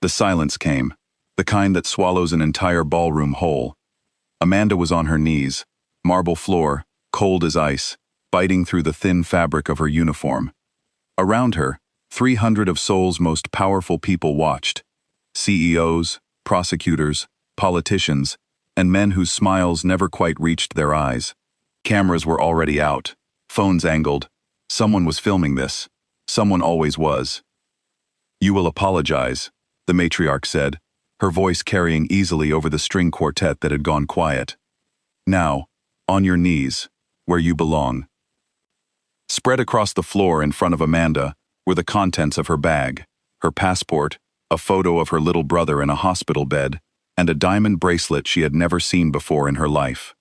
The silence came, the kind that swallows an entire ballroom whole. Amanda was on her knees, marble floor, cold as ice, biting through the thin fabric of her uniform. Around her, 300 of Seoul's most powerful people watched. CEOs, prosecutors, politicians, and men whose smiles never quite reached their eyes. Cameras were already out, phones angled. Someone was filming this. Someone always was. "You will apologize," the matriarch said, her voice carrying easily over the string quartet that had gone quiet. "Now, on your knees, where you belong." Spread across the floor in front of Amanda were the contents of her bag, her passport, a photo of her little brother in a hospital bed, and a diamond bracelet she had never seen before in her life.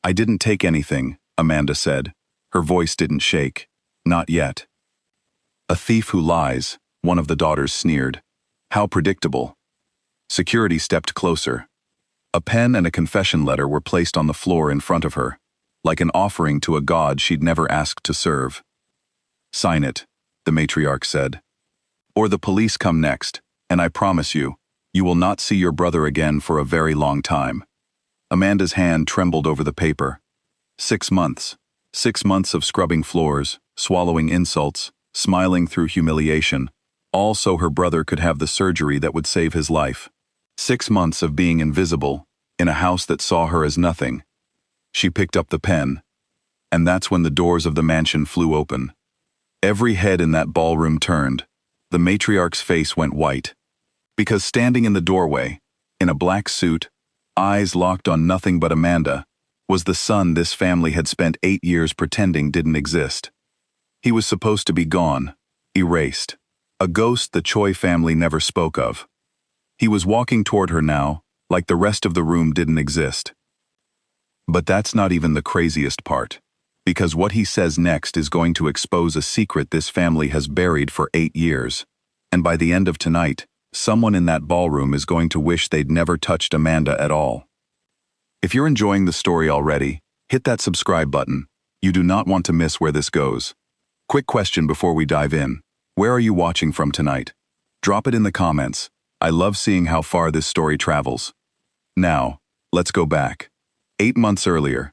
"I didn't take anything," Amanda said. Her voice didn't shake. Not yet. "A thief who lies," one of the daughters sneered. How predictable. Security stepped closer. A pen and a confession letter were placed on the floor in front of her, like an offering to a god she'd never asked to serve. "Sign it," the matriarch said. "Or the police come next, and I promise you, you will not see your brother again for a very long time." Amanda's hand trembled over the paper. 6 months. 6 months of scrubbing floors, swallowing insults, smiling through humiliation, all so her brother could have the surgery that would save his life. 6 months of being invisible, in a house that saw her as nothing. She picked up the pen. And that's when the doors of the mansion flew open. Every head in that ballroom turned. The matriarch's face went white. Because standing in the doorway, in a black suit, eyes locked on nothing but Amanda, was the son this family had spent 8 years pretending didn't exist. He was supposed to be gone, erased, a ghost the Choi family never spoke of. He was walking toward her now, like the rest of the room didn't exist. But that's not even the craziest part, because what he says next is going to expose a secret this family has buried for 8 years, and by the end of tonight, someone in that ballroom is going to wish they'd never touched Amanda at all. If you're enjoying the story already, hit that subscribe button. You do not want to miss where this goes. Quick question before we dive in. Where are you watching from tonight? Drop it in the comments. I love seeing how far this story travels. Now, let's go back. 8 months earlier.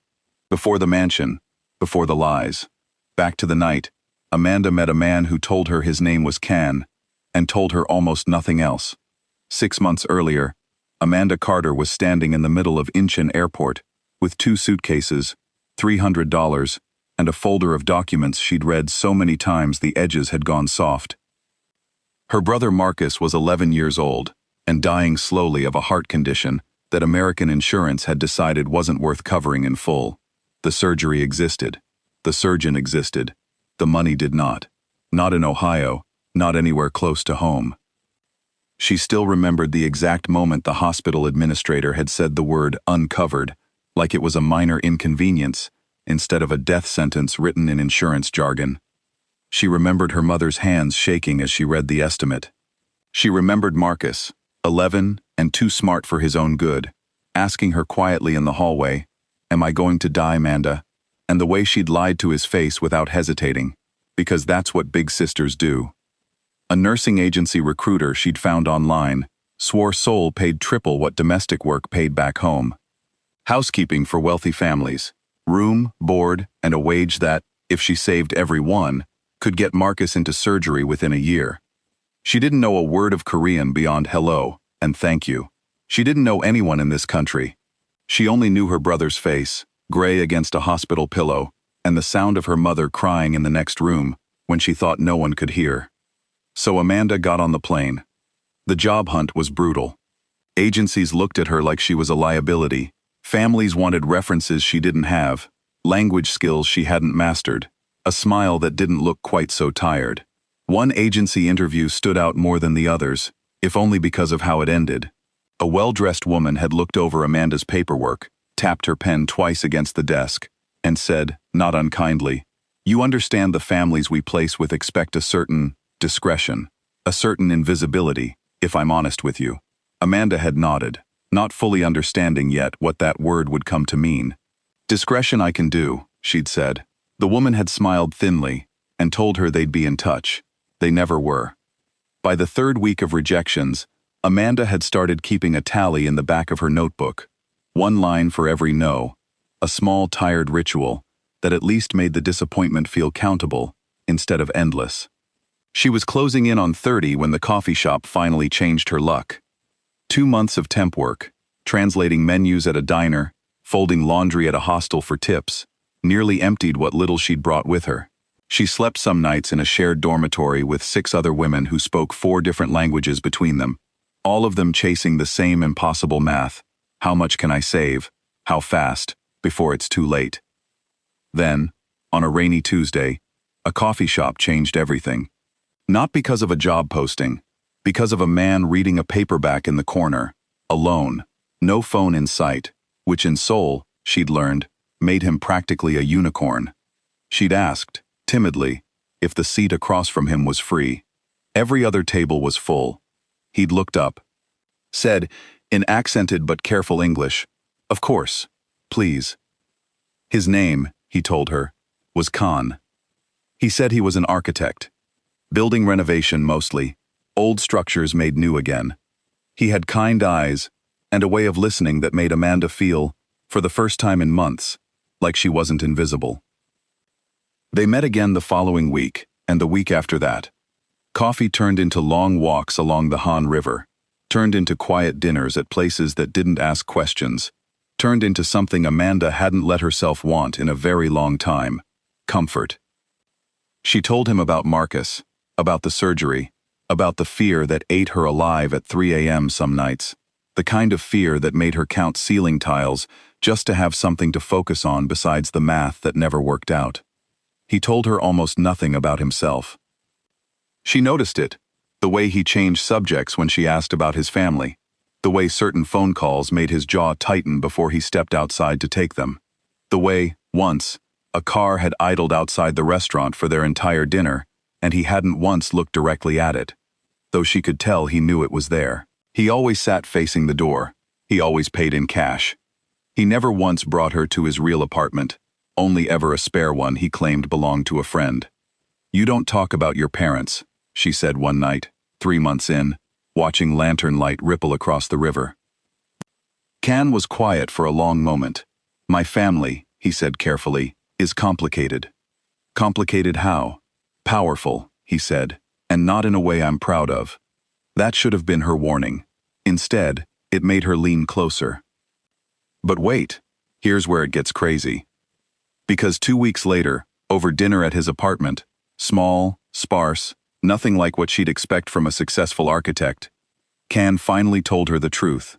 Before the mansion. Before the lies. Back to the night. Amanda met a man who told her his name was Can, and told her almost nothing else. 6 months earlier, Amanda Carter was standing in the middle of Incheon Airport, with 2 suitcases, $300, and a folder of documents she'd read so many times the edges had gone soft. Her brother Marcus was 11 years old, and dying slowly of a heart condition that American insurance had decided wasn't worth covering in full. The surgery existed. The surgeon existed. The money did not. Not in Ohio, not anywhere close to home. She still remembered the exact moment the hospital administrator had said the word uncovered, like it was a minor inconvenience, instead of a death sentence written in insurance jargon. She remembered her mother's hands shaking as she read the estimate. She remembered Marcus, 11 and too smart for his own good, asking her quietly in the hallway, "Am I going to die, Amanda?" And the way she'd lied to his face without hesitating, because that's what big sisters do. A nursing agency recruiter she'd found online swore Seoul paid triple what domestic work paid back home. Housekeeping for wealthy families, room, board, and a wage that, if she saved every one, could get Marcus into surgery within a year. She didn't know a word of Korean beyond hello and thank you. She didn't know anyone in this country. She only knew her brother's face, gray against a hospital pillow, and the sound of her mother crying in the next room when she thought no one could hear. So Amanda got on the plane. The job hunt was brutal. Agencies looked at her like she was a liability. Families wanted references she didn't have, language skills she hadn't mastered, a smile that didn't look quite so tired. One agency interview stood out more than the others, if only because of how it ended. A well-dressed woman had looked over Amanda's paperwork, tapped her pen twice against the desk, and said, not unkindly, "You understand the families we place with expect a certain discretion, a certain invisibility, if I'm honest with you." Amanda had nodded, not fully understanding yet what that word would come to mean. "Discretion I can do," she'd said. The woman had smiled thinly and told her they'd be in touch. They never were. By the third week of rejections, Amanda had started keeping a tally in the back of her notebook. One line for every no, a small tired ritual that at least made the disappointment feel countable instead of endless. She was closing in on 30 when the coffee shop finally changed her luck. 2 months of temp work, translating menus at a diner, folding laundry at a hostel for tips, nearly emptied what little she'd brought with her. She slept some nights in a shared dormitory with 6 other women who spoke 4 different languages between them, all of them chasing the same impossible math. How much can I save? How fast? Before it's too late. Then, on a rainy Tuesday, a coffee shop changed everything. Not because of a job posting, because of a man reading a paperback in the corner, alone, no phone in sight, which in Seoul, she'd learned, made him practically a unicorn. She'd asked, timidly, if the seat across from him was free. Every other table was full. He'd looked up, said, in accented but careful English, "Of course, please." His name, he told her, was Khan. He said he was an architect. Building renovation mostly, old structures made new again. He had kind eyes and a way of listening that made Amanda feel, for the first time in months, like she wasn't invisible. They met again the following week, and the week after that. Coffee turned into long walks along the Han River, turned into quiet dinners at places that didn't ask questions, turned into something Amanda hadn't let herself want in a very long time: comfort. She told him about Marcus, about the surgery, about the fear that ate her alive at 3 a.m. some nights, the kind of fear that made her count ceiling tiles just to have something to focus on besides the math that never worked out. He told her almost nothing about himself. She noticed it, the way he changed subjects when she asked about his family, the way certain phone calls made his jaw tighten before he stepped outside to take them, the way, once, a car had idled outside the restaurant for their entire dinner, and he hadn't once looked directly at it, though she could tell he knew it was there. He always sat facing the door. He always paid in cash. He never once brought her to his real apartment, only ever a spare one he claimed belonged to a friend. "You don't talk about your parents," she said one night, 3 months in, watching lantern light ripple across the river. Can was quiet for a long moment. "My family," he said carefully, "is complicated." "Complicated how?" "Powerful," he said, "and not in a way I'm proud of." That should have been her warning. Instead, it made her lean closer. But wait, here's where it gets crazy. Because 2 weeks later, over dinner at his apartment, small, sparse, nothing like what she'd expect from a successful architect, Kan finally told her the truth.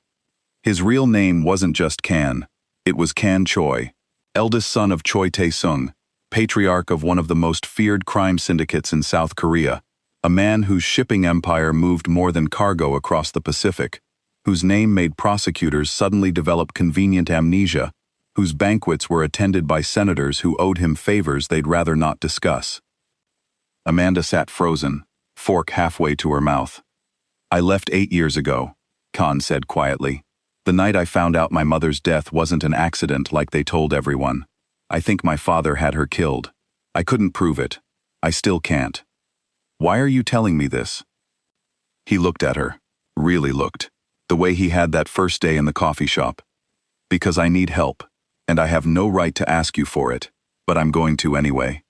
His real name wasn't just Kan, it was Kan Choi, eldest son of Choi Tae-sung, patriarch of one of the most feared crime syndicates in South Korea, a man whose shipping empire moved more than cargo across the Pacific, whose name made prosecutors suddenly develop convenient amnesia, whose banquets were attended by senators who owed him favors they'd rather not discuss. Amanda sat frozen, fork halfway to her mouth. "I left 8 years ago," Khan said quietly. "The night I found out my mother's death wasn't an accident like they told everyone. I think my father had her killed. I couldn't prove it. I still can't. Why are you telling me this?" He looked at her, really looked, the way he had that first day in the coffee shop. "Because I need help, and I have no right to ask you for it, but I'm going to anyway."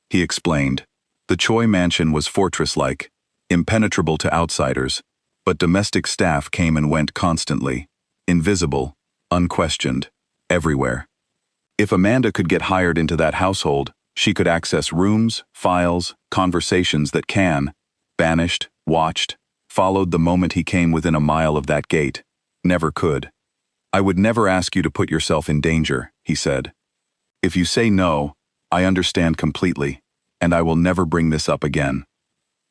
He explained. The Choi mansion was fortress-like, impenetrable to outsiders, but domestic staff came and went constantly, invisible, unquestioned, everywhere. If Amanda could get hired into that household, she could access rooms, files, conversations that Kan, banished, watched, followed the moment he came within a mile of that gate, never could. "I would never ask you to put yourself in danger," he said. "If you say no, I understand completely, and I will never bring this up again."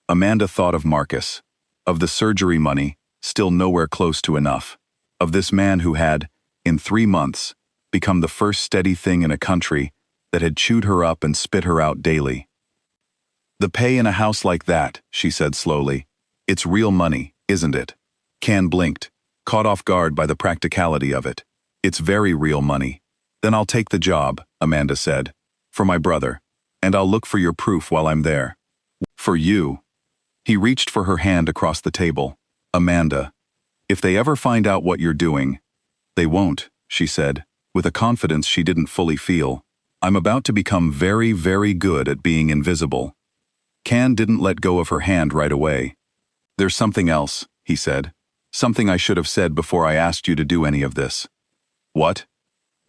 Amanda thought of Marcus, of the surgery money, still nowhere close to enough, of this man who had, in 3 months, become the first steady thing in a country that had chewed her up and spit her out daily. "The pay in a house like that," she said slowly, "it's real money, isn't it?" Kan blinked, caught off guard by the practicality of it. "It's very real money." "Then I'll take the job," Amanda said, "for my brother, and I'll look for your proof while I'm there." "For you?" He reached for her hand across the table. Amanda, if they ever find out what you're doing, they won't, she said, with a confidence she didn't fully feel. I'm about to become very, very good at being invisible. Can didn't let go of her hand right away. There's something else, he said. Something I should have said before I asked you to do any of this. What?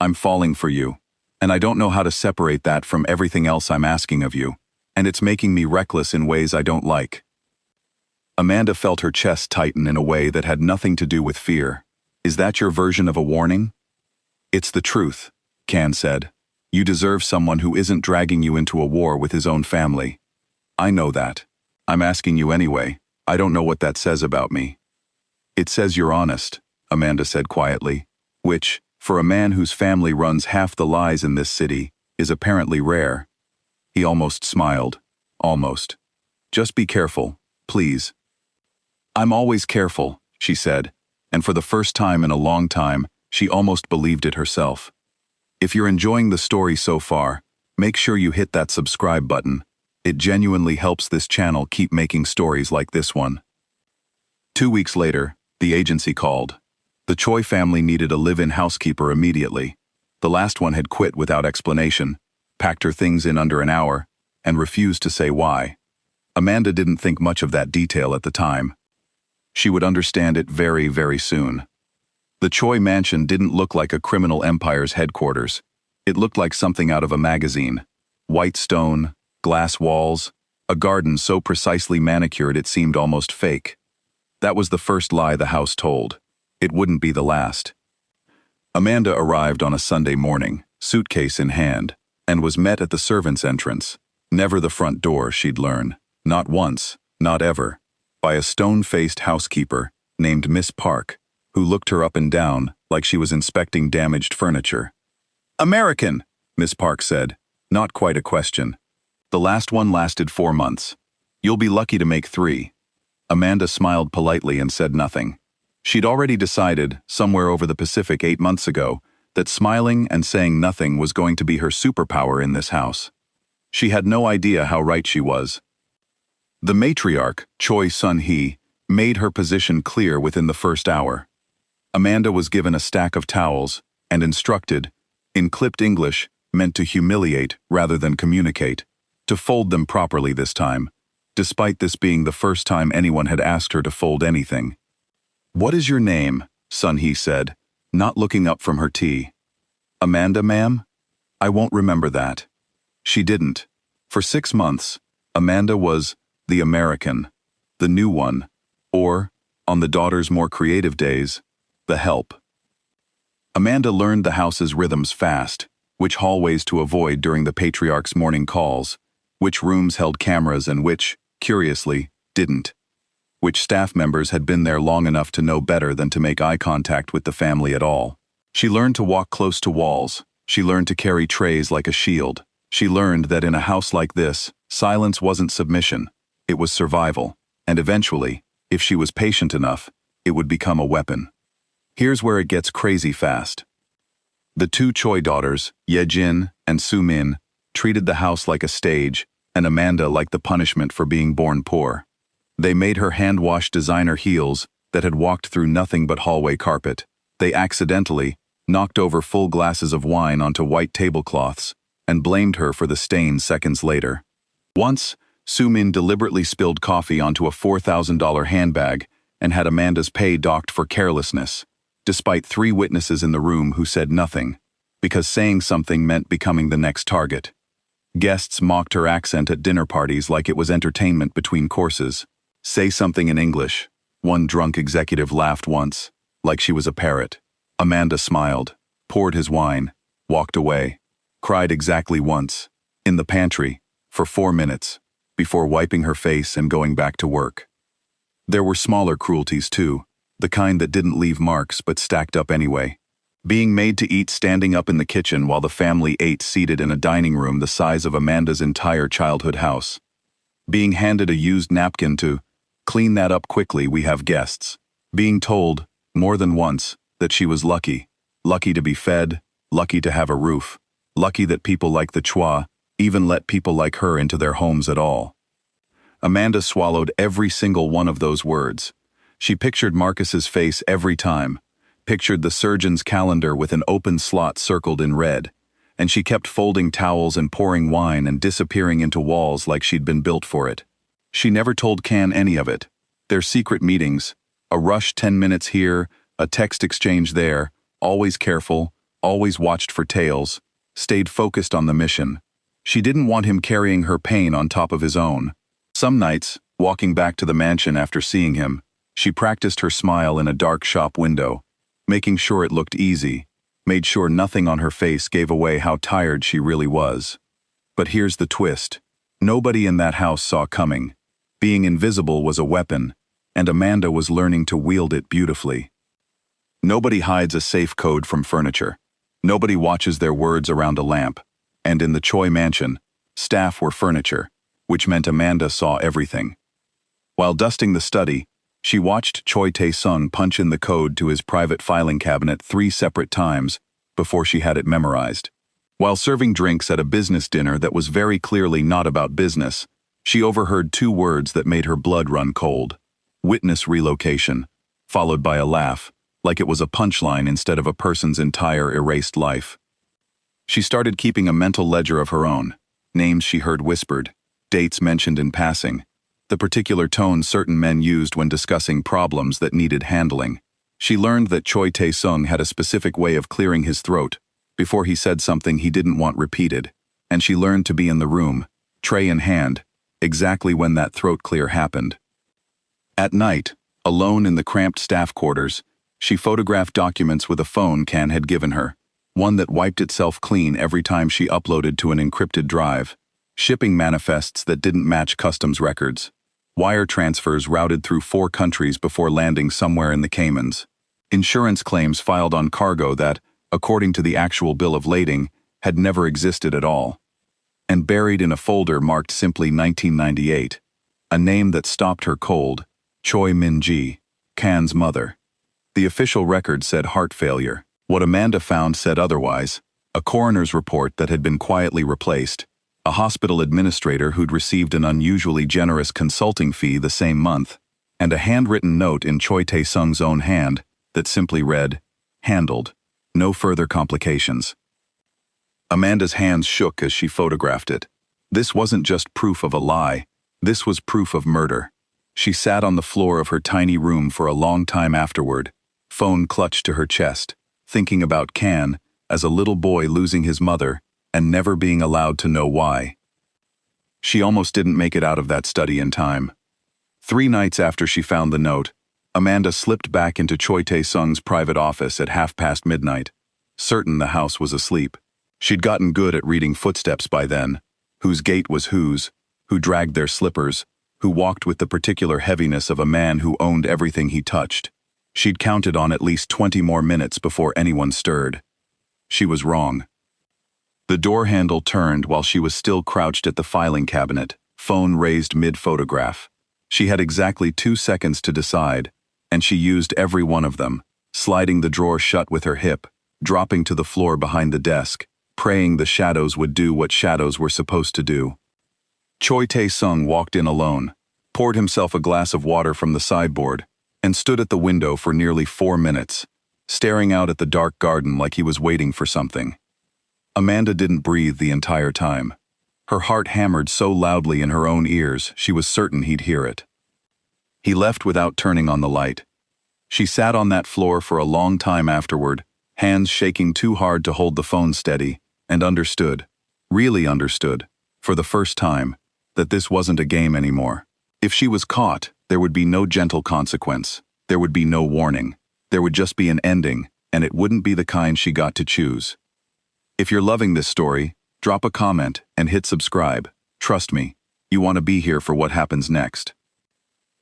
I'm falling for you, and I don't know how to separate that from everything else I'm asking of you, and it's making me reckless in ways I don't like. Amanda felt her chest tighten in a way that had nothing to do with fear. Is that your version of a warning? It's the truth, Can said. You deserve someone who isn't dragging you into a war with his own family. I know that. I'm asking you anyway. I don't know what that says about me. It says you're honest, Amanda said quietly, which, for a man whose family runs half the lies in this city, is apparently rare. He almost smiled. Almost. Just be careful, please. I'm always careful, she said, and for the first time in a long time, she almost believed it herself. If you're enjoying the story so far, make sure you hit that subscribe button. It genuinely helps this channel keep making stories like this one. 2 weeks later, the agency called. The Choi family needed a live-in housekeeper immediately. The last one had quit without explanation, packed her things in under an hour, and refused to say why. Amanda didn't think much of that detail at the time. She would understand it very, very soon. The Choi mansion didn't look like a criminal empire's headquarters. It looked like something out of a magazine. White stone, glass walls, a garden so precisely manicured it seemed almost fake. That was the first lie the house told. It wouldn't be the last. Amanda arrived on a Sunday morning, suitcase in hand, and was met at the servants' entrance. Never the front door, she'd learn. Not once, not ever. By a stone-faced housekeeper named Miss Park, who looked her up and down like she was inspecting damaged furniture. American, Miss Park said, not quite a question. The last one lasted 4 months. You'll be lucky to make 3. Amanda smiled politely and said nothing. She'd already decided, somewhere over the Pacific 8 months ago, that smiling and saying nothing was going to be her superpower in this house. She had no idea how right she was. The matriarch, Choi Sun-hee, made her position clear within the first hour. Amanda was given a stack of towels and instructed, in clipped English, meant to humiliate rather than communicate, to fold them properly this time, despite this being the first time anyone had asked her to fold anything. What is your name? Sun-hee said, not looking up from her tea. Amanda, ma'am? I won't remember that. She didn't. For 6 months, Amanda was the American, the new one, or, on the daughter's more creative days, the help. Amanda learned the house's rhythms fast, which hallways to avoid during the patriarch's morning calls, which rooms held cameras and which, curiously, didn't. Which staff members had been there long enough to know better than to make eye contact with the family at all. She learned to walk close to walls. She learned to carry trays like a shield. She learned that in a house like this, silence wasn't submission, it was survival, and eventually, if she was patient enough, it would become a weapon. Here's where it gets crazy fast. The 2 Choi daughters, Ye-jin and Soo-min, treated the house like a stage, and Amanda like the punishment for being born poor. They made her hand-wash designer heels that had walked through nothing but hallway carpet. They accidentally knocked over full glasses of wine onto white tablecloths and blamed her for the stain seconds later. Once, Soo-min deliberately spilled coffee onto a $4,000 handbag and had Amanda's pay docked for carelessness, despite 3 witnesses in the room who said nothing, because saying something meant becoming the next target. Guests mocked her accent at dinner parties like it was entertainment between courses. Say something in English. One drunk executive laughed once, like she was a parrot. Amanda smiled, poured his wine, walked away, cried exactly once, in the pantry, for 4 minutes, before wiping her face and going back to work. There were smaller cruelties too, the kind that didn't leave marks but stacked up anyway. Being made to eat standing up in the kitchen while the family ate seated in a dining room the size of Amanda's entire childhood house. Being handed a used napkin to clean that up quickly, we have guests. Being told, more than once, that she was lucky. Lucky to be fed, lucky to have a roof, lucky that people like the Choi even let people like her into their homes at all. Amanda swallowed every single one of those words. She pictured Marcus's face every time, pictured the surgeon's calendar with an open slot circled in red, and she kept folding towels and pouring wine and disappearing into walls like she'd been built for it. She never told Can any of it. Their secret meetings, a rushed 10 minutes here, a text exchange there, always careful, always watched for tails, stayed focused on the mission. She didn't want him carrying her pain on top of his own. Some nights, walking back to the mansion after seeing him, she practiced her smile in a dark shop window, making sure it looked easy, made sure nothing on her face gave away how tired she really was. But here's the twist. Nobody in that house saw coming. Being invisible was a weapon, and Amanda was learning to wield it beautifully. Nobody hides a safe code from furniture. Nobody watches their words around a lamp. And in the Choi mansion, staff were furniture, which meant Amanda saw everything. While dusting the study, she watched Choi Tae-sung punch in the code to his private filing cabinet 3 separate times before she had it memorized. While serving drinks at a business dinner that was very clearly not about business, she overheard 2 words that made her blood run cold. Witness relocation, followed by a laugh, like it was a punchline instead of a person's entire erased life. She started keeping a mental ledger of her own, names she heard whispered, dates mentioned in passing, the particular tone certain men used when discussing problems that needed handling. She learned that Choi Tae-sung had a specific way of clearing his throat before he said something he didn't want repeated, and she learned to be in the room, tray in hand, exactly when that throat clear happened. At night, alone in the cramped staff quarters, she photographed documents with a phone Can had given her, one that wiped itself clean every time she uploaded to an encrypted drive, shipping manifests that didn't match customs records, wire transfers routed through 4 countries before landing somewhere in the Caymans, insurance claims filed on cargo that, according to the actual bill of lading, had never existed at all, and buried in a folder marked simply 1998, a name that stopped her cold, Choi Min-ji, Can's mother. The official record said heart failure. What Amanda found said otherwise, a coroner's report that had been quietly replaced, a hospital administrator who'd received an unusually generous consulting fee the same month, and a handwritten note in Choi Tae-sung's own hand that simply read, "Handled. No further complications." Amanda's hands shook as she photographed it. This wasn't just proof of a lie, this was proof of murder. She sat on the floor of her tiny room for a long time afterward, phone clutched to her chest, thinking about Can as a little boy losing his mother and never being allowed to know why. She almost didn't make it out of that study in time. 3 nights after she found the note, Amanda slipped back into Choi Tae-sung's private office at midnight, certain the house was asleep. She'd gotten good at reading footsteps by then, whose gait was whose, who dragged their slippers, who walked with the particular heaviness of a man who owned everything he touched. She'd counted on at least 20 more minutes before anyone stirred. She was wrong. The door handle turned while she was still crouched at the filing cabinet, phone raised mid-photograph. She had exactly 2 seconds to decide, and she used every one of them, sliding the drawer shut with her hip, dropping to the floor behind the desk, praying the shadows would do what shadows were supposed to do. Choi Tae-sung walked in alone, poured himself a glass of water from the sideboard, and stood at the window for nearly 4 minutes, staring out at the dark garden like he was waiting for something. Amanda didn't breathe the entire time. Her heart hammered so loudly in her own ears she was certain he'd hear it. He left without turning on the light. She sat on that floor for a long time afterward, hands shaking too hard to hold the phone steady, and understood, really understood, for the first time, that this wasn't a game anymore. If she was caught, there would be no gentle consequence. There would be no warning. There would just be an ending, and it wouldn't be the kind she got to choose. If you're loving this story, drop a comment and hit subscribe. Trust me, you want to be here for what happens next.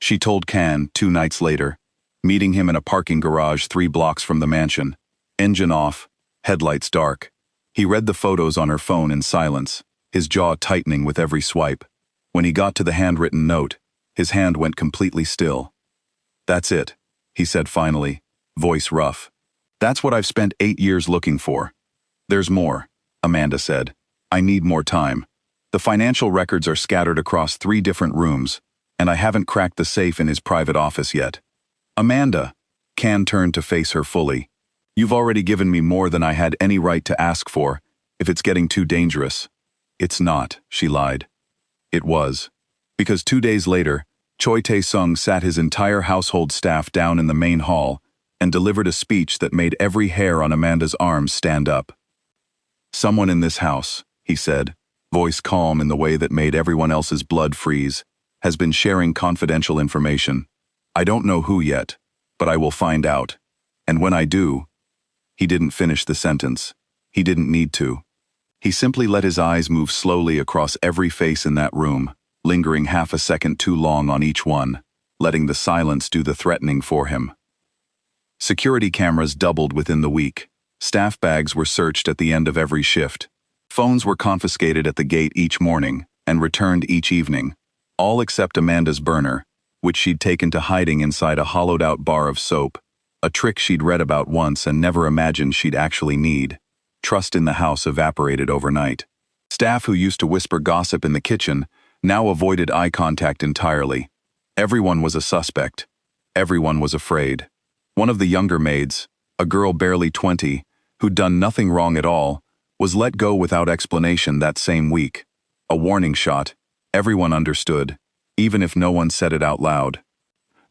She told Can 2 nights later, meeting him in a parking garage 3 blocks from the mansion, engine off, headlights dark. He read the photos on her phone in silence, his jaw tightening with every swipe. When he got to the handwritten note, his hand went completely still. "That's it," he said finally, voice rough. "That's what I've spent 8 years looking for." "There's more," Amanda said. "I need more time. The financial records are scattered across 3 different rooms, and I haven't cracked the safe in his private office yet. Amanda. Can turned to face her fully. You've already given me more than I had any right to ask for, if it's getting too dangerous. It's not, she lied. It was. Because 2 days later, Choi Tae-sung sat his entire household staff down in the main hall and delivered a speech that made every hair on Amanda's arms stand up. Someone in this house, he said, voice calm in the way that made everyone else's blood freeze, has been sharing confidential information. I don't know who yet, but I will find out. And when I do... He didn't finish the sentence. He didn't need to. He simply let his eyes move slowly across every face in that room, lingering half a second too long on each one, letting the silence do the threatening for him. Security cameras doubled within the week. Staff bags were searched at the end of every shift. Phones were confiscated at the gate each morning and returned each evening, all except Amanda's burner, which she'd taken to hiding inside a hollowed-out bar of soap, a trick she'd read about once and never imagined she'd actually need. Trust in the house evaporated overnight. Staff who used to whisper gossip in the kitchen now avoided eye contact entirely. Everyone was a suspect. Everyone was afraid. One of the younger maids, a girl barely 20, who'd done nothing wrong at all, was let go without explanation that same week. A warning shot. Everyone understood, even if no one said it out loud.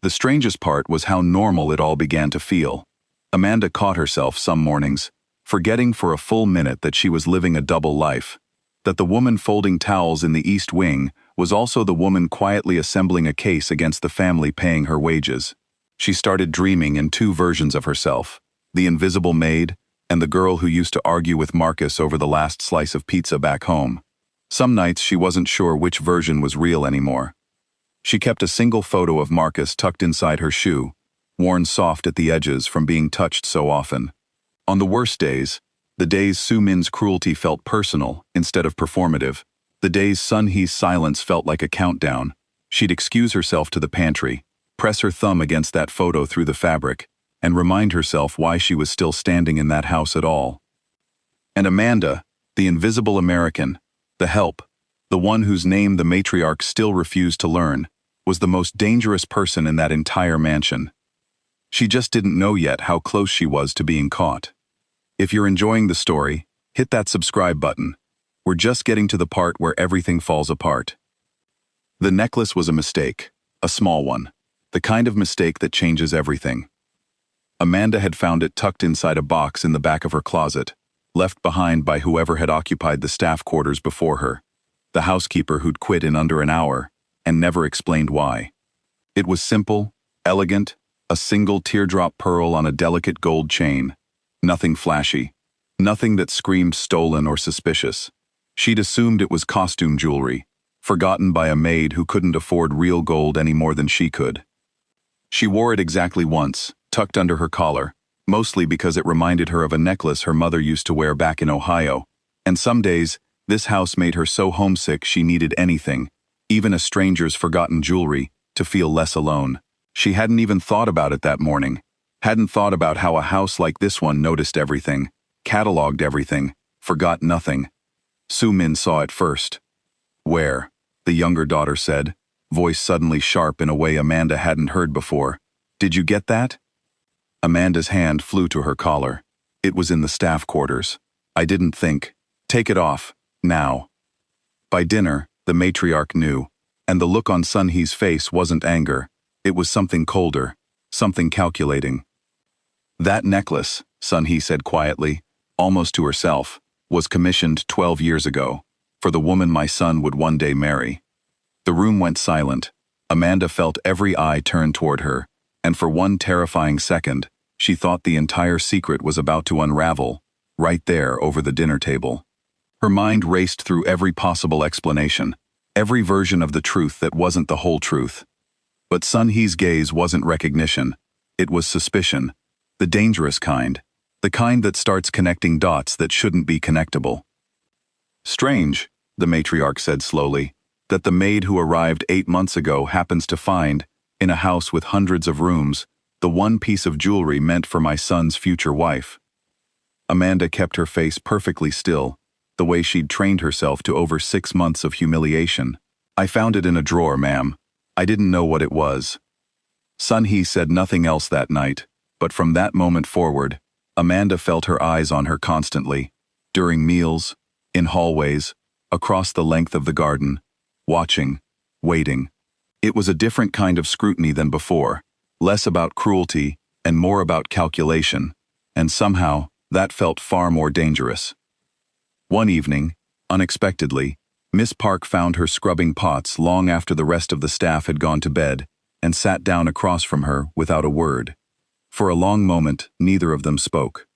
The strangest part was how normal it all began to feel. Amanda caught herself some mornings, forgetting for a full minute that she was living a double life, that the woman folding towels in the East Wing was also the woman quietly assembling a case against the family paying her wages. She started dreaming in two versions of herself, the invisible maid and the girl who used to argue with Marcus over the last slice of pizza back home. Some nights she wasn't sure which version was real anymore. She kept a single photo of Marcus tucked inside her shoe, worn soft at the edges from being touched so often. On the worst days, the days Soo Min's cruelty felt personal instead of performative, the days Sun Hee's silence felt like a countdown, she'd excuse herself to the pantry, press her thumb against that photo through the fabric, and remind herself why she was still standing in that house at all. And Amanda, the invisible American, the help, the one whose name the matriarch still refused to learn, was the most dangerous person in that entire mansion. She just didn't know yet how close she was to being caught. If you're enjoying the story, hit that subscribe button. We're just getting to the part where everything falls apart. The necklace was a mistake, a small one, the kind of mistake that changes everything. Amanda had found it tucked inside a box in the back of her closet, left behind by whoever had occupied the staff quarters before her, the housekeeper who'd quit in under an hour and never explained why. It was simple, elegant, a single teardrop pearl on a delicate gold chain. Nothing flashy, nothing that screamed stolen or suspicious. She'd assumed it was costume jewelry, forgotten by a maid who couldn't afford real gold any more than she could. She wore it exactly once, tucked under her collar, mostly because it reminded her of a necklace her mother used to wear back in Ohio, and some days, this house made her so homesick she needed anything, even a stranger's forgotten jewelry, to feel less alone. She hadn't even thought about it that morning, hadn't thought about how a house like this one noticed everything, cataloged everything, forgot nothing. Soo Min saw it first. Where? The younger daughter said, voice suddenly sharp in a way Amanda hadn't heard before. Did you get that? Amanda's hand flew to her collar. It was in the staff quarters. I didn't think. Take it off, now. By dinner, the matriarch knew, and the look on Sun Hee's face wasn't anger. It was something colder, something calculating. That necklace, Sun Hee said quietly, almost to herself, was commissioned 12 years ago, for the woman my son would one day marry. The room went silent. Amanda felt every eye turn toward her, and for one terrifying second, she thought the entire secret was about to unravel, right there over the dinner table. Her mind raced through every possible explanation, every version of the truth that wasn't the whole truth. But Sun Hee's gaze wasn't recognition, it was suspicion, the dangerous kind, the kind that starts connecting dots that shouldn't be connectable. Strange, the matriarch said slowly, that the maid who arrived 8 months ago happens to find, in a house with hundreds of rooms, the one piece of jewelry meant for my son's future wife. Amanda kept her face perfectly still, the way she'd trained herself to over 6 months of humiliation. I found it in a drawer, ma'am. I didn't know what it was. Sun Hee said nothing else that night, but from that moment forward, Amanda felt her eyes on her constantly, during meals, in hallways, across the length of the garden, watching, waiting. It was a different kind of scrutiny than before, less about cruelty and more about calculation, and somehow, that felt far more dangerous. One evening, unexpectedly, Miss Park found her scrubbing pots long after the rest of the staff had gone to bed, and sat down across from her without a word. For a long moment, neither of them spoke.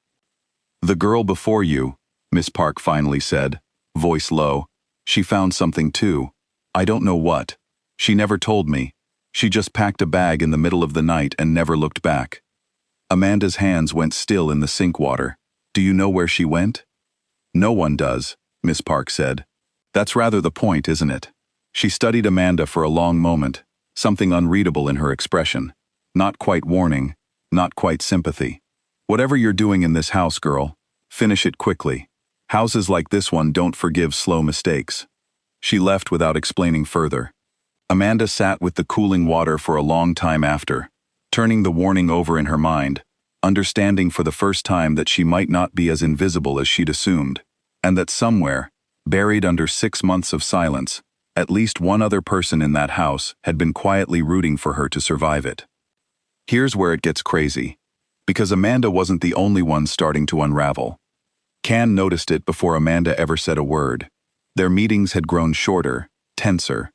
"The girl before you," Miss Park finally said, voice low. "She found something too. I don't know what. She never told me. She just packed a bag in the middle of the night and never looked back." Amanda's hands went still in the sink water. "Do you know where she went?" "No one does," Miss Park said. "That's rather the point, isn't it?" She studied Amanda for a long moment, something unreadable in her expression. Not quite warning, not quite sympathy. "Whatever you're doing in this house, girl, finish it quickly. Houses like this one don't forgive slow mistakes." She left without explaining further. Amanda sat with the cooling water for a long time after, turning the warning over in her mind, understanding for the first time that she might not be as invisible as she'd assumed, and that somewhere, buried under 6 months of silence, at least one other person in that house had been quietly rooting for her to survive it. Here's where it gets crazy, because Amanda wasn't the only one starting to unravel. Can noticed it before Amanda ever said a word. Their meetings had grown shorter, tenser.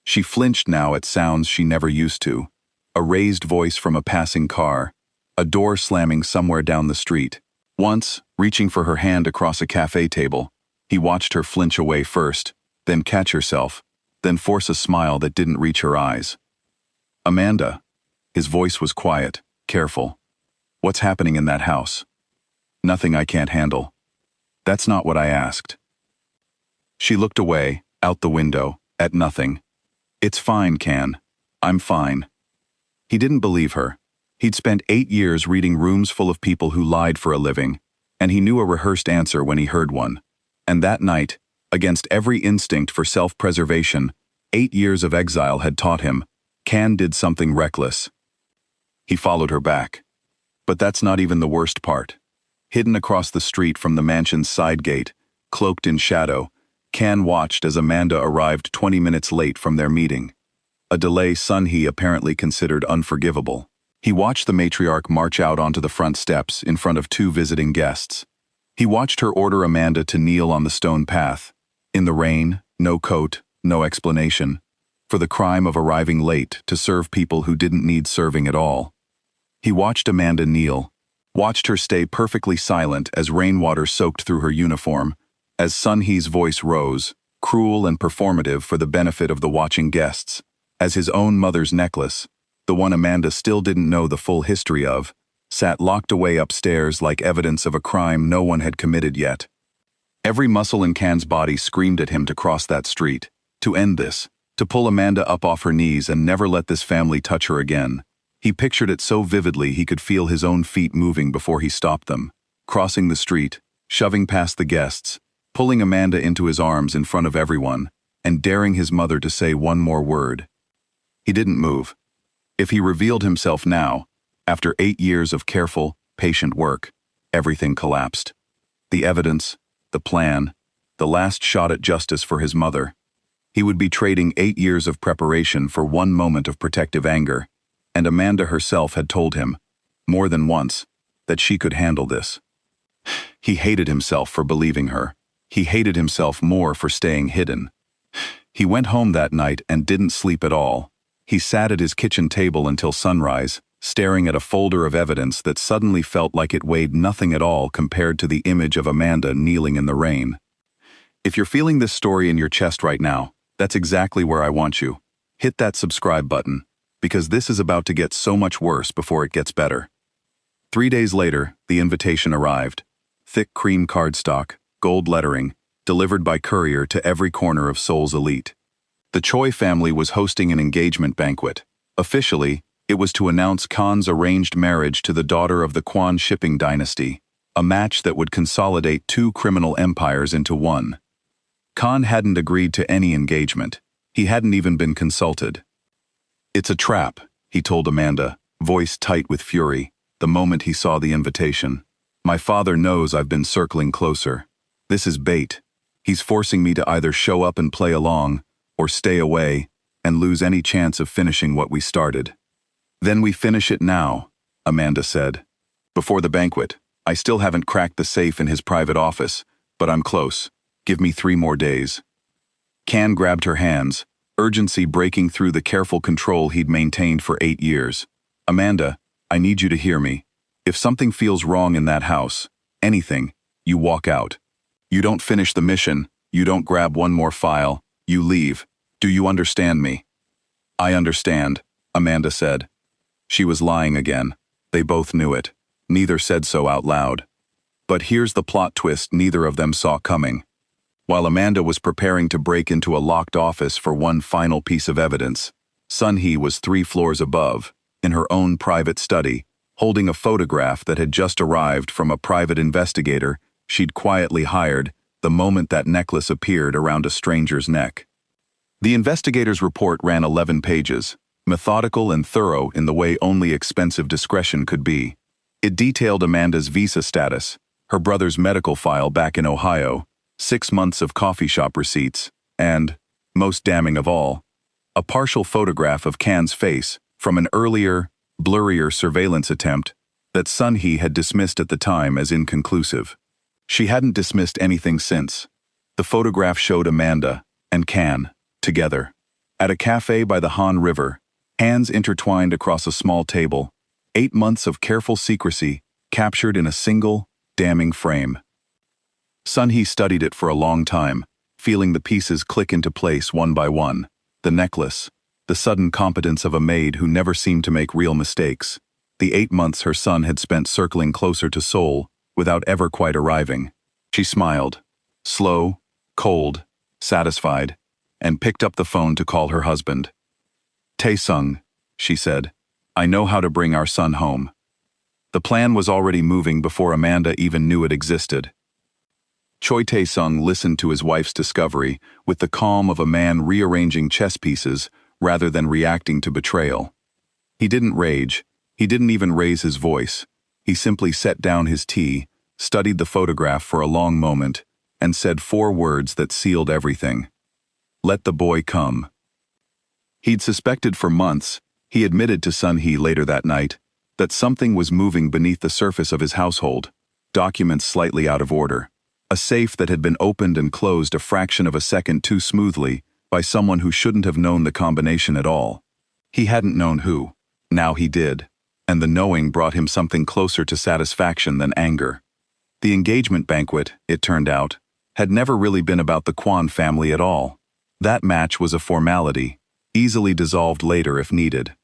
She flinched now at sounds she never used to. A raised voice from a passing car, a door slamming somewhere down the street. Once, reaching for her hand across a cafe table, he watched her flinch away first, then catch herself, then force a smile that didn't reach her eyes. "Amanda." His voice was quiet, careful. "What's happening in that house?" "Nothing I can't handle." "That's not what I asked." She looked away, out the window, at nothing. "It's fine, Can. I'm fine." He didn't believe her. He'd spent 8 years reading rooms full of people who lied for a living, and he knew a rehearsed answer when he heard one. And that night, against every instinct for self-preservation, 8 years of exile had taught him, Can did something reckless. He followed her back. But that's not even the worst part. Hidden across the street from the mansion's side gate, cloaked in shadow, Can watched as Amanda arrived 20 minutes late from their meeting. A delay Sun Hee apparently considered unforgivable. He watched the matriarch march out onto the front steps in front of 2 visiting guests. He watched her order Amanda to kneel on the stone path, in the rain, no coat, no explanation, for the crime of arriving late to serve people who didn't need serving at all. He watched Amanda kneel, watched her stay perfectly silent as rainwater soaked through her uniform, as Sun Hee's voice rose, cruel and performative for the benefit of the watching guests, as his own mother's necklace, the one Amanda still didn't know the full history of, sat locked away upstairs like evidence of a crime no one had committed yet. Every muscle in Can's body screamed at him to cross that street, to end this, to pull Amanda up off her knees and never let this family touch her again. He pictured it so vividly he could feel his own feet moving before he stopped them, crossing the street, shoving past the guests, pulling Amanda into his arms in front of everyone, and daring his mother to say one more word. He didn't move. If he revealed himself now, after 8 years of careful, patient work, everything collapsed. The evidence, the plan, the last shot at justice for his mother. He would be trading 8 years of preparation for one moment of protective anger, and Amanda herself had told him, more than once, that she could handle this. He hated himself for believing her. He hated himself more for staying hidden. He went home that night and didn't sleep at all. He sat at his kitchen table until sunrise, staring at a folder of evidence that suddenly felt like it weighed nothing at all compared to the image of Amanda kneeling in the rain. If you're feeling this story in your chest right now, that's exactly where I want you. Hit that subscribe button, because this is about to get so much worse before it gets better. 3 days later, the invitation arrived. Thick cream cardstock, gold lettering, delivered by courier to every corner of Seoul's elite. The Choi family was hosting an engagement banquet. Officially, it was to announce Khan's arranged marriage to the daughter of the Kwon shipping dynasty, a match that would consolidate 2 criminal empires into one. Khan hadn't agreed to any engagement. He hadn't even been consulted. It's a trap, he told Amanda, voice tight with fury, the moment he saw the invitation. My father knows I've been circling closer. This is bait. He's forcing me to either show up and play along, or stay away, and lose any chance of finishing what we started. Then we finish it now, Amanda said. Before the banquet. I still haven't cracked the safe in his private office, but I'm close. Give me 3 more days. Can grabbed her hands, urgency breaking through the careful control he'd maintained for 8 years. Amanda, I need you to hear me. If something feels wrong in that house, anything, you walk out. You don't finish the mission, you don't grab one more file, you leave. Do you understand me? I understand, Amanda said. She was lying again. They both knew it. Neither said so out loud. But here's the plot twist neither of them saw coming. While Amanda was preparing to break into a locked office for one final piece of evidence, Sun-hee was 3 floors above, in her own private study, holding a photograph that had just arrived from a private investigator she'd quietly hired the moment that necklace appeared around a stranger's neck. The investigator's report ran 11 pages, methodical and thorough in the way only expensive discretion could be. It detailed Amanda's visa status, her brother's medical file back in Ohio, 6 months of coffee shop receipts, and, most damning of all, a partial photograph of Kan's face from an earlier, blurrier surveillance attempt that Sun-hee had dismissed at the time as inconclusive. She hadn't dismissed anything since. The photograph showed Amanda and Kan together at a cafe by the Han River, hands intertwined across a small table, 8 months of careful secrecy captured in a single, damning frame. Sun-hee studied it for a long time, feeling the pieces click into place one by one. The necklace, the sudden competence of a maid who never seemed to make real mistakes, the 8 months her son had spent circling closer to Seoul without ever quite arriving. She smiled, slow, cold, satisfied, and picked up the phone to call her husband. Tae-sung, she said, I know how to bring our son home. The plan was already moving before Amanda even knew it existed. Choi Tae-sung listened to his wife's discovery with the calm of a man rearranging chess pieces rather than reacting to betrayal. He didn't rage, he didn't even raise his voice. He simply set down his tea, studied the photograph for a long moment, and said 4 words that sealed everything. Let the boy come. He'd suspected for months, he admitted to Sun-hee later that night, that something was moving beneath the surface of his household, documents slightly out of order, a safe that had been opened and closed a fraction of a second too smoothly by someone who shouldn't have known the combination at all. He hadn't known who. Now he did, and the knowing brought him something closer to satisfaction than anger. The engagement banquet, it turned out, had never really been about the Kwon family at all. That match was a formality, easily dissolved later if needed.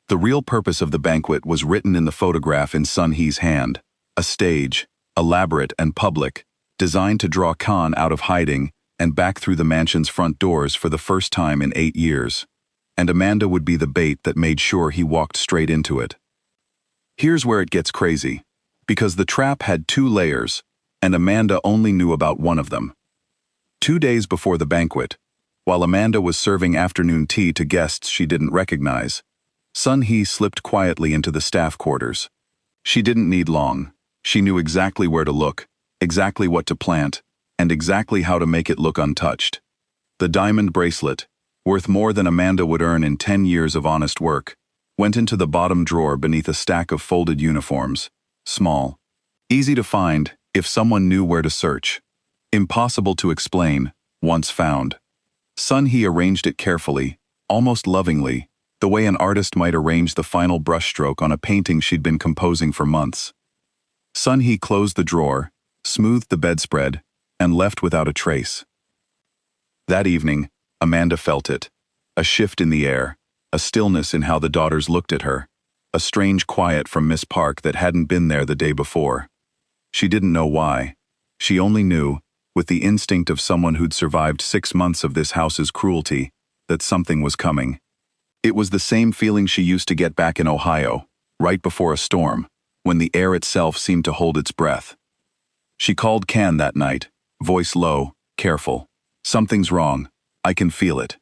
The real purpose of the banquet was written in the photograph in Sun-hee's hand, a stage, elaborate and public, designed to draw Kan out of hiding and back through the mansion's front doors for the first time in 8 years. And Amanda would be the bait that made sure he walked straight into it. Here's where it gets crazy, because the trap had 2 layers, and Amanda only knew about one of them. 2 days before the banquet, while Amanda was serving afternoon tea to guests she didn't recognize, Sun-hee slipped quietly into the staff quarters. She didn't need long. She knew exactly where to look, exactly what to plant, and exactly how to make it look untouched. The diamond bracelet, worth more than Amanda would earn in 10 years of honest work, went into the bottom drawer beneath a stack of folded uniforms, small. Easy to find if someone knew where to search. Impossible to explain, once found. Sun-hee arranged it carefully, almost lovingly, the way an artist might arrange the final brushstroke on a painting she'd been composing for months. Sun-hee closed the drawer, smoothed the bedspread, and left without a trace. That evening, Amanda felt it. A shift in the air, a stillness in how the daughters looked at her, a strange quiet from Miss Park that hadn't been there the day before. She didn't know why. She only knew, with the instinct of someone who'd survived 6 months of this house's cruelty, that something was coming. It was the same feeling she used to get back in Ohio, right before a storm, when the air itself seemed to hold its breath. She called Kan that night, voice low, careful. Something's wrong. I can feel it.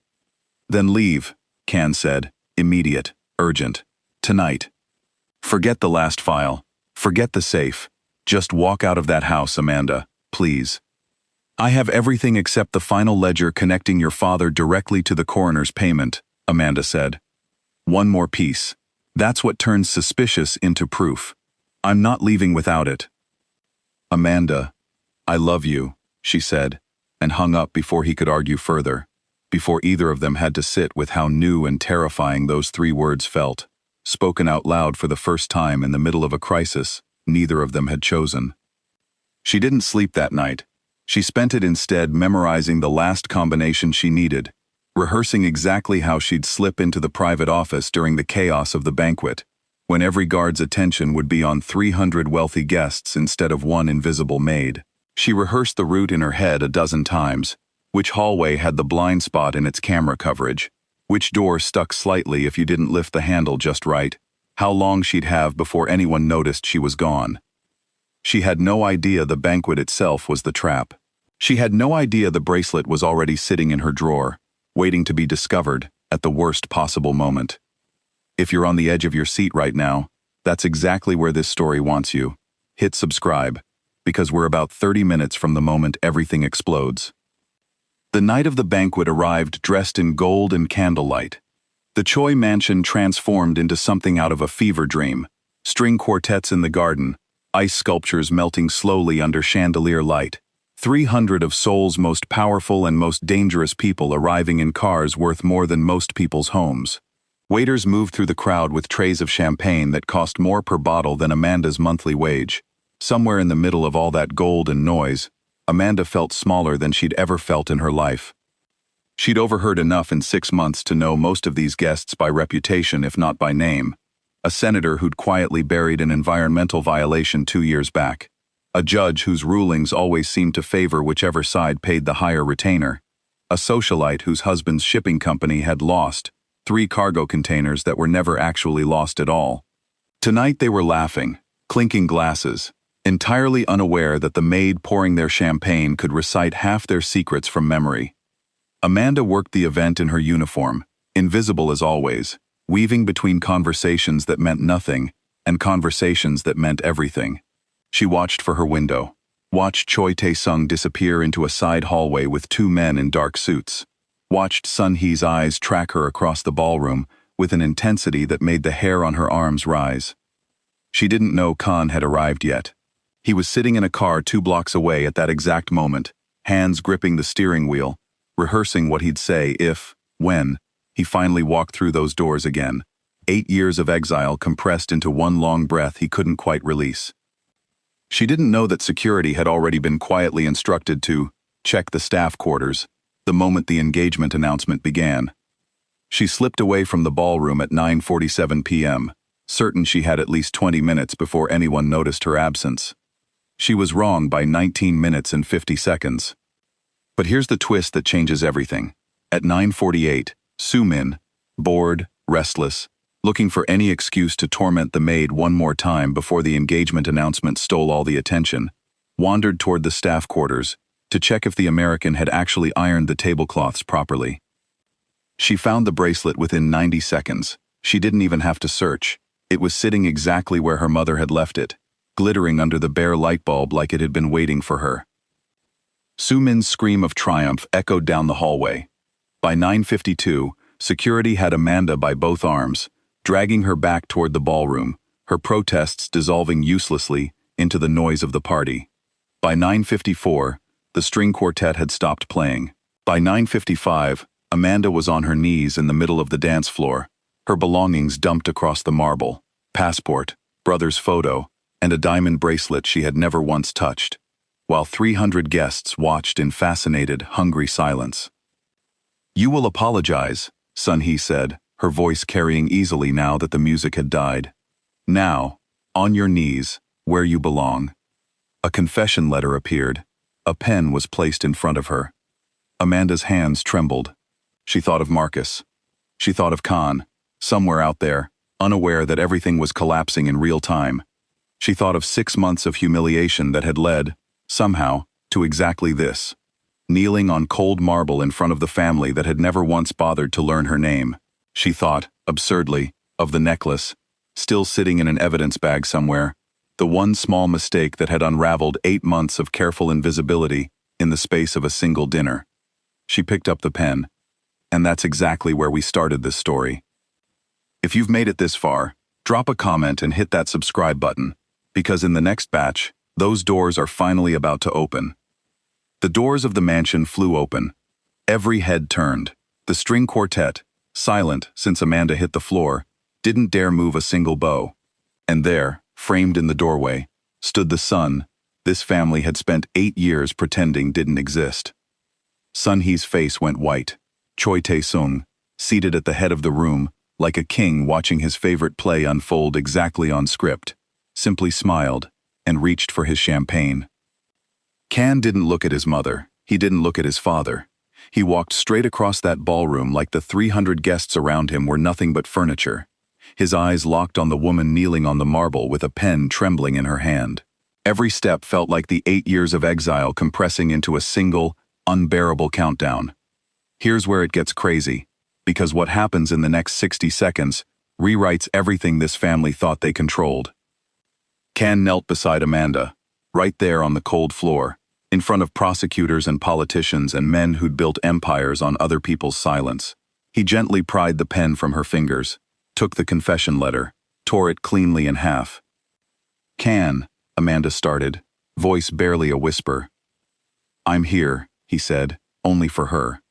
Then leave, Kan said, Immediate. Urgent. Tonight. Forget the last file. Forget the safe. Just walk out of that house, Amanda, please. I have everything except the final ledger connecting your father directly to the coroner's payment, Amanda said. One more piece. That's what turns suspicious into proof. I'm not leaving without it. Amanda, I love you, she said, and hung up before he could argue further, before either of them had to sit with how new and terrifying those 3 words felt, spoken out loud for the first time in the middle of a crisis neither of them had chosen. She didn't sleep that night. She spent it instead memorizing the last combination she needed, rehearsing exactly how she'd slip into the private office during the chaos of the banquet, when every guard's attention would be on 300 wealthy guests instead of one invisible maid. She rehearsed the route in her head a dozen times, which hallway had the blind spot in its camera coverage, which door stuck slightly if you didn't lift the handle just right, how long she'd have before anyone noticed she was gone. She had no idea the banquet itself was the trap. She had no idea the bracelet was already sitting in her drawer, waiting to be discovered at the worst possible moment. If you're on the edge of your seat right now, that's exactly where this story wants you. Hit subscribe, because we're about 30 minutes from the moment everything explodes. The night of the banquet arrived dressed in gold and candlelight. The Choi mansion transformed into something out of a fever dream. String quartets in the garden, ice sculptures melting slowly under chandelier light, 300 of Seoul's most powerful and most dangerous people arriving in cars worth more than most people's homes. Waiters moved through the crowd with trays of champagne that cost more per bottle than Amanda's monthly wage. Somewhere in the middle of all that gold and noise, Amanda felt smaller than she'd ever felt in her life. She'd overheard enough in 6 months to know most of these guests by reputation if not by name. A senator who'd quietly buried an environmental violation 2 years back. A judge whose rulings always seemed to favor whichever side paid the higher retainer. A socialite whose husband's shipping company had lost 3 cargo containers that were never actually lost at all. Tonight they were laughing, clinking glasses, entirely unaware that the maid pouring their champagne could recite half their secrets from memory. Amanda worked the event in her uniform, invisible as always, weaving between conversations that meant nothing and conversations that meant everything. She watched for her window, watched Choi Tae-sung disappear into a side hallway with 2 men in dark suits, watched Sun Hee's eyes track her across the ballroom with an intensity that made the hair on her arms rise. She didn't know Khan had arrived yet. He was sitting in a car 2 blocks away at that exact moment, hands gripping the steering wheel, rehearsing what he'd say if, when, he finally walked through those doors again. 8 years of exile compressed into one long breath he couldn't quite release. She didn't know that security had already been quietly instructed to check the staff quarters the moment the engagement announcement began. She slipped away from the ballroom at 9:47 p.m., certain she had at least 20 minutes before anyone noticed her absence. She was wrong by 19 minutes and 50 seconds. But here's the twist that changes everything. At 9:48, Soo-min, bored, restless, looking for any excuse to torment the maid one more time before the engagement announcement stole all the attention, wandered toward the staff quarters to check if the American had actually ironed the tablecloths properly. She found the bracelet within 90 seconds. She didn't even have to search. It was sitting exactly where her mother had left it, glittering under the bare light bulb like it had been waiting for her. Soo-min's scream of triumph echoed down the hallway. By 9:52, security had Amanda by both arms, dragging her back toward the ballroom, her protests dissolving uselessly into the noise of the party. By 9:54, the string quartet had stopped playing. By 9:55, Amanda was on her knees in the middle of the dance floor, her belongings dumped across the marble, passport, brother's photo, and a diamond bracelet she had never once touched, while 300 guests watched in fascinated, hungry silence. "You will apologize," Sun Hee said, her voice carrying easily now that the music had died. "Now, on your knees, where you belong." A confession letter appeared. A pen was placed in front of her. Amanda's hands trembled. She thought of Marcus. She thought of Khan, somewhere out there, unaware that everything was collapsing in real time. She thought of 6 months of humiliation that had led, somehow, to exactly this. Kneeling on cold marble in front of the family that had never once bothered to learn her name. She thought, absurdly, of the necklace, still sitting in an evidence bag somewhere, the one small mistake that had unraveled 8 months of careful invisibility in the space of a single dinner. She picked up the pen, and that's exactly where we started this story. If you've made it this far, drop a comment and hit that subscribe button, because in the next batch, those doors are finally about to open. The doors of the mansion flew open. Every head turned. The string quartet, silent since Amanda hit the floor, didn't dare move a single bow. And there, framed in the doorway, stood the son this family had spent 8 years pretending didn't exist. Sun Hee's face went white. Choi Tae-sung, seated at the head of the room, like a king watching his favorite play unfold exactly on script, simply smiled and reached for his champagne. Kan didn't look at his mother. He didn't look at his father. He walked straight across that ballroom like the 300 guests around him were nothing but furniture. His eyes locked on the woman kneeling on the marble with a pen trembling in her hand. Every step felt like the 8 years of exile compressing into a single, unbearable countdown. Here's where it gets crazy, because what happens in the next 60 seconds rewrites everything this family thought they controlled. Kan knelt beside Amanda, right there on the cold floor, in front of prosecutors and politicians and men who'd built empires on other people's silence. He gently pried the pen from her fingers, took the confession letter, tore it cleanly in half. "Kan," Amanda started, voice barely a whisper. "I'm here," he said, only for her.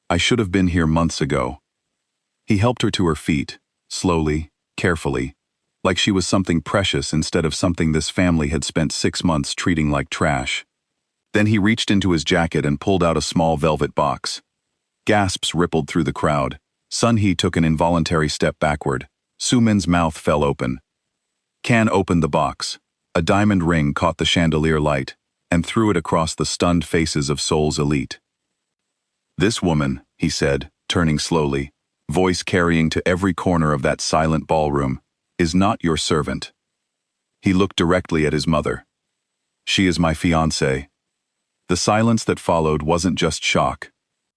"I should have been here months ago." He helped her to her feet, slowly, carefully, like she was something precious instead of something this family had spent 6 months treating like trash. Then he reached into his jacket and pulled out a small velvet box. Gasps rippled through the crowd. Sun Hee took an involuntary step backward. Sumin's mouth fell open. Kan opened the box. A diamond ring caught the chandelier light and threw it across the stunned faces of Seoul's elite. "This woman," he said, turning slowly, voice carrying to every corner of that silent ballroom, "is not your servant." He looked directly at his mother. "She is my fiancée." The silence that followed wasn't just shock.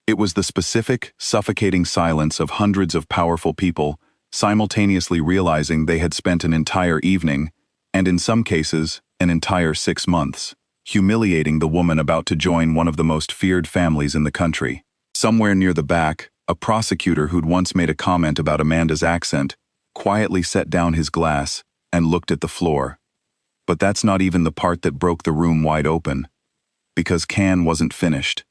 It was the specific, suffocating silence of hundreds of powerful people simultaneously realizing they had spent an entire evening, and in some cases, an entire 6 months, humiliating the woman about to join one of the most feared families in the country. Somewhere near the back, a prosecutor who'd once made a comment about Amanda's accent quietly set down his glass and looked at the floor. But that's not even the part that broke the room wide open. Because Kan wasn't finished.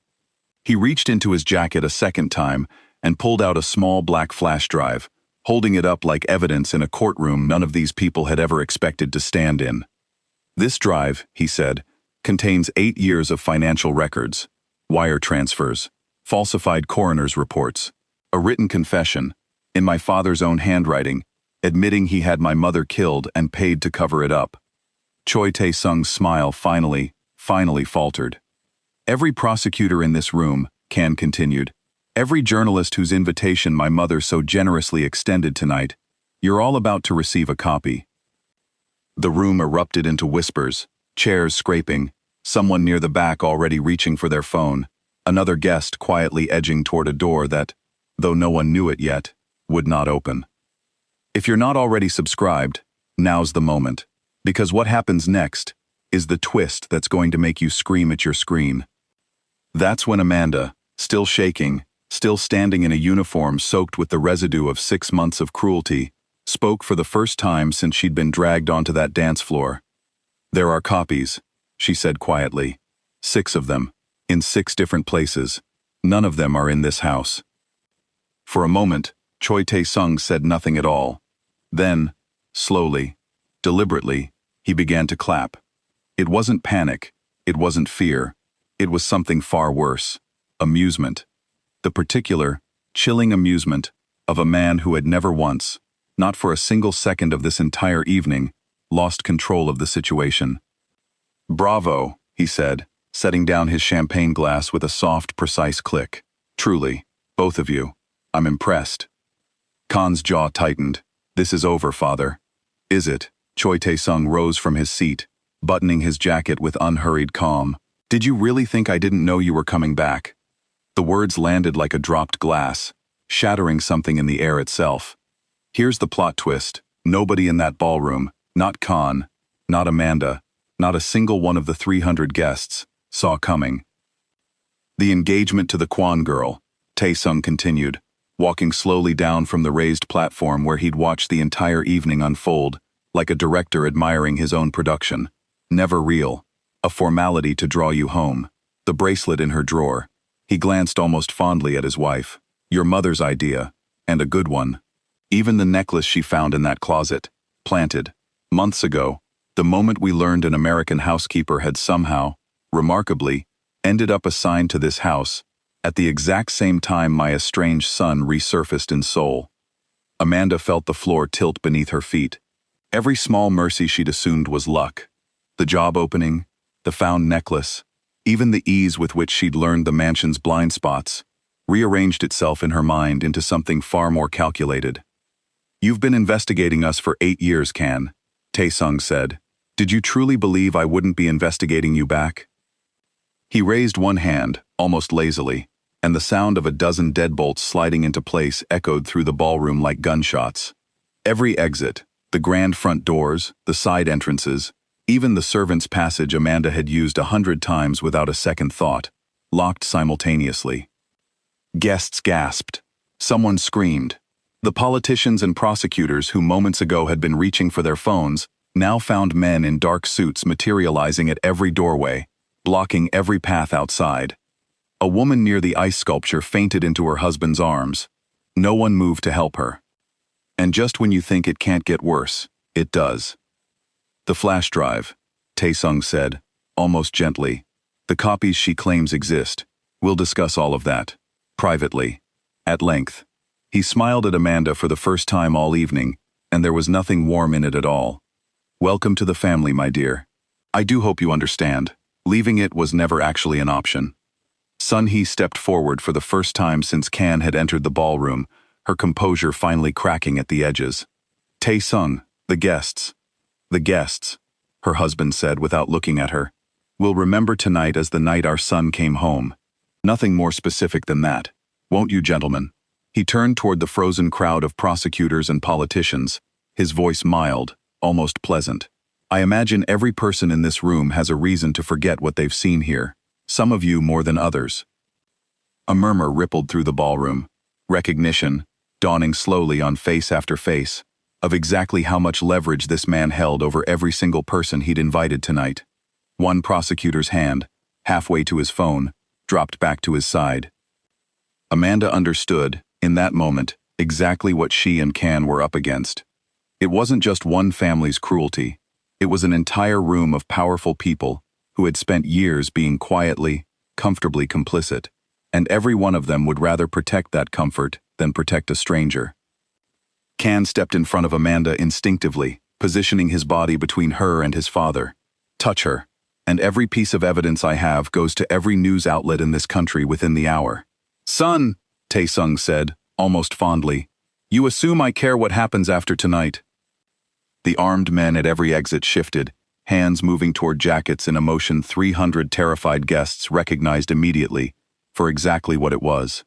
He reached into his jacket a second time and pulled out a small black flash drive, holding it up like evidence in a courtroom none of these people had ever expected to stand in. "This drive," he said, "contains 8 years of financial records, wire transfers, falsified coroner's reports, a written confession, in my father's own handwriting, admitting he had my mother killed and paid to cover it up." Choi Tae-sung's smile finally faltered. "Every prosecutor in this room," Kan continued, "every journalist whose invitation my mother so generously extended tonight, you're all about to receive a copy." The room erupted into whispers, chairs scraping, someone near the back already reaching for their phone, another guest quietly edging toward a door that, though no one knew it yet, would not open. If you're not already subscribed, now's the moment, because what happens next is the twist that's going to make you scream at your screen. That's when Amanda, still shaking, still standing in a uniform soaked with the residue of 6 months of cruelty, spoke for the first time since she'd been dragged onto that dance floor. "There are copies," she said quietly. 6 of them, in 6 different places. None of them are in this house. For a moment, Choi Tae-sung said nothing at all. Then, slowly, deliberately, he began to clap. It wasn't panic, it wasn't fear, it was something far worse. Amusement. The particular, chilling amusement of a man who had never once, not for a single second of this entire evening, lost control of the situation. "Bravo," he said, setting down his champagne glass with a soft, precise click. "Truly, both of you, I'm impressed." Kan's jaw tightened. "This is over, father." "Is it?" Choi Tae-sung rose from his seat, buttoning his jacket with unhurried calm. "Did you really think I didn't know you were coming back?" The words landed like a dropped glass, shattering something in the air itself. Here's the plot twist. Nobody in that ballroom, not Khan, not Amanda, not a single one of the 300 guests, saw coming. The engagement to the Kwan girl, Tae-sung continued, walking slowly down from the raised platform where he'd watched the entire evening unfold, like a director admiring his own production. Never real. A formality to draw you home. The bracelet in her drawer. He glanced almost fondly at his wife. Your mother's idea, and a good one. Even the necklace she found in that closet, planted, months ago, the moment we learned an American housekeeper had somehow, remarkably, ended up assigned to this house, at the exact same time my estranged son resurfaced in Seoul. Amanda felt the floor tilt beneath her feet. Every small mercy she'd assumed was luck. The job opening, the found necklace, even the ease with which she'd learned the mansion's blind spots, rearranged itself in her mind into something far more calculated. You've been investigating us for 8 years, Kan, Tae-sung said. Did you truly believe I wouldn't be investigating you back? He raised one hand, almost lazily, and the sound of a dozen deadbolts sliding into place echoed through the ballroom like gunshots. Every exit, the grand front doors, the side entrances, even the servants' passage Amanda had used 100 times without a second thought, locked simultaneously. Guests gasped. Someone screamed. The politicians and prosecutors who moments ago had been reaching for their phones now found men in dark suits materializing at every doorway, blocking every path outside. A woman near the ice sculpture fainted into her husband's arms. No one moved to help her. And just when you think it can't get worse, it does. The flash drive, Tae-sung said, almost gently. The copies she claims exist. We'll discuss all of that. Privately. At length. He smiled at Amanda for the first time all evening, and there was nothing warm in it at all. Welcome to the family, my dear. I do hope you understand. Leaving it was never actually an option. Sun-hee stepped forward for the first time since Kan had entered the ballroom, her composure finally cracking at the edges. Tae-sung, the guests, her husband said without looking at her. We'll remember tonight as the night our son came home. Nothing more specific than that. Won't you, gentlemen? He turned toward the frozen crowd of prosecutors and politicians, his voice mild, almost pleasant. I imagine every person in this room has a reason to forget what they've seen here, some of you more than others. A murmur rippled through the ballroom. Recognition, dawning slowly on face after face, of exactly how much leverage this man held over every single person he'd invited tonight. One prosecutor's hand, halfway to his phone, dropped back to his side. Amanda understood, in that moment, exactly what she and Kan were up against. It wasn't just one family's cruelty. It was an entire room of powerful people who had spent years being quietly, comfortably complicit, and every one of them would rather protect that comfort than protect a stranger. Kan stepped in front of Amanda instinctively, positioning his body between her and his father. Touch her, and every piece of evidence I have goes to every news outlet in this country within the hour. Son, Tae-sung said, almost fondly, you assume I care what happens after tonight. The armed men at every exit shifted, hands moving toward jackets in a motion 300 terrified guests recognized immediately for exactly what it was.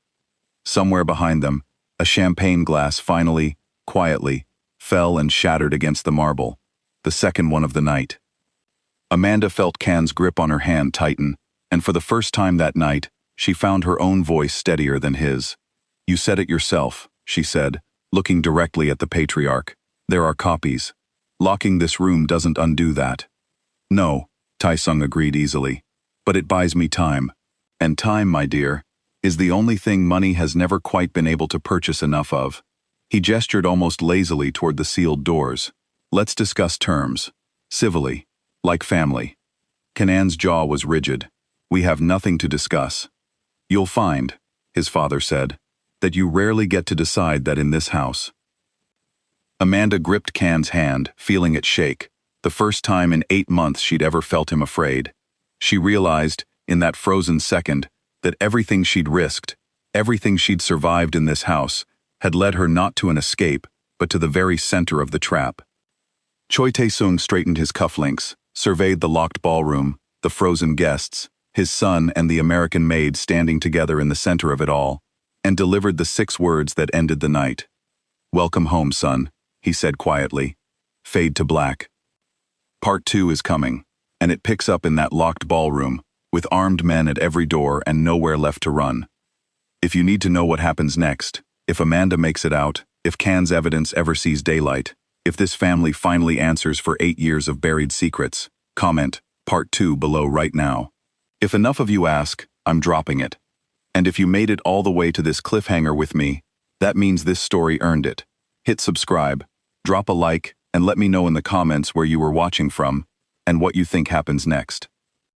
Somewhere behind them, a champagne glass finally, quietly, fell and shattered against the marble, the second one of the night. Amanda felt Kan's grip on her hand tighten, and for the first time that night, she found her own voice steadier than his. You said it yourself, she said, looking directly at the patriarch. There are copies. Locking this room doesn't undo that. No, Tae-sung agreed easily. But it buys me time. And time, my dear, is the only thing money has never quite been able to purchase enough of. He gestured almost lazily toward the sealed doors. Let's discuss terms. Civilly. Like family. Kanan's jaw was rigid. We have nothing to discuss. You'll find, his father said, that you rarely get to decide that in this house. Amanda gripped Kan's hand, feeling it shake, the first time in 8 months she'd ever felt him afraid. She realized, in that frozen second, that everything she'd risked, everything she'd survived in this house, had led her not to an escape, but to the very center of the trap. Choi Tae-sung straightened his cufflinks, surveyed the locked ballroom, the frozen guests, his son and the American maid standing together in the center of it all, and delivered the 6 words that ended the night. "Welcome home, son," he said quietly. Fade to black. Part 2 is coming, and it picks up in that locked ballroom, with armed men at every door and nowhere left to run. If you need to know what happens next, if Amanda makes it out, if Can's evidence ever sees daylight, if this family finally answers for 8 years of buried secrets, comment Part 2 below right now. If enough of you ask, I'm dropping it. And if you made it all the way to this cliffhanger with me, that means this story earned it. Hit subscribe, drop a like, and let me know in the comments where you were watching from and what you think happens next.